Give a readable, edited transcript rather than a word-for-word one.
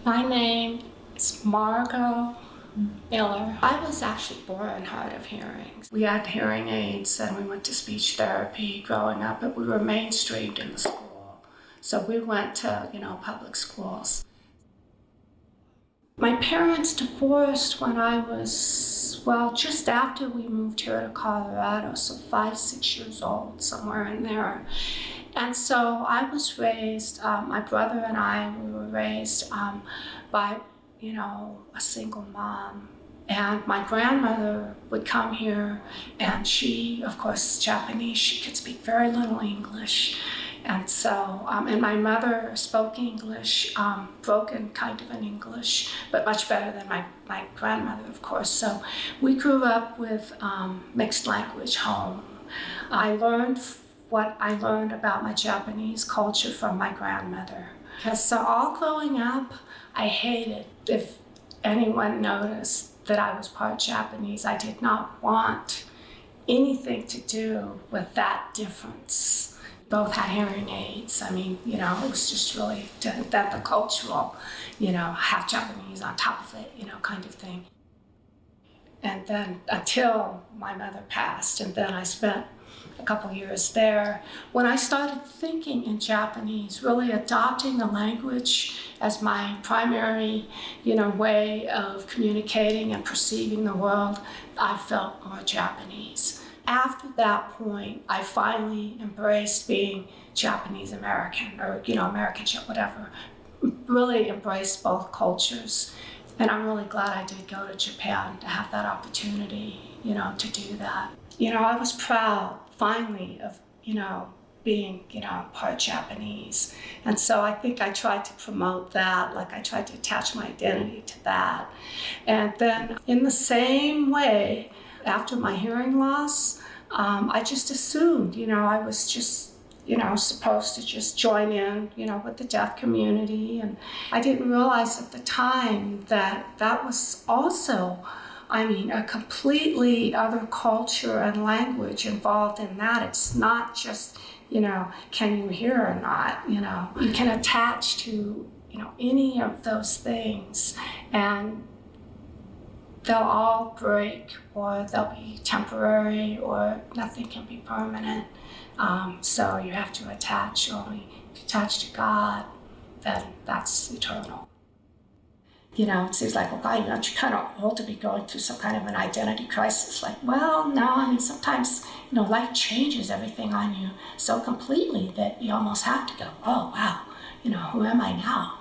My name is Margot Miller. I was actually born hard of hearing. We had hearing aids and we went to speech therapy growing up, but we were mainstreamed in the school. So we went to, public schools. My parents divorced when I was, just after we moved here to Colorado, so 5, 6 years old, somewhere in there. And so I was raised, my brother and I, we were raised by, a single mom. And my grandmother would come here, and she, of course, Japanese, she could speak very little English. And so, and my mother spoke English, broken kind of an English, but much better than my grandmother, of course. So we grew up with mixed language home. I learned what I learned about my Japanese culture from my grandmother. So all growing up, I hated if anyone noticed that I was part Japanese. I did not want anything to do with that difference. Both had hearing aids. I mean, it was just really that the cultural, half Japanese on top of it, kind of thing. And then until my mother passed, and then I spent a couple years there, when I started thinking in Japanese, really adopting the language as my primary, way of communicating and perceiving the world, I felt more Japanese. After that point, I finally embraced being Japanese American, or, American, whatever. Really embraced both cultures. And I'm really glad I did go to Japan to have that opportunity, to do that. I was proud, finally, of, being, part Japanese. And so I think I tried to promote that, like I tried to attach my identity to that. And then in the same way, after my hearing loss, I just assumed, I was just, supposed to just join in, with the deaf community. And I didn't realize at the time that that was also, a completely other culture and language involved in that. It's not just, can you hear or not, You can attach to, any of those things, and they'll all break, or they'll be temporary, or nothing can be permanent. So you have to attach to God, then that's eternal. It seems like, okay, aren't you kind of old to be going through some kind of an identity crisis? Like, well, no, sometimes, life changes everything on you so completely that you almost have to go, oh, wow, who am I now,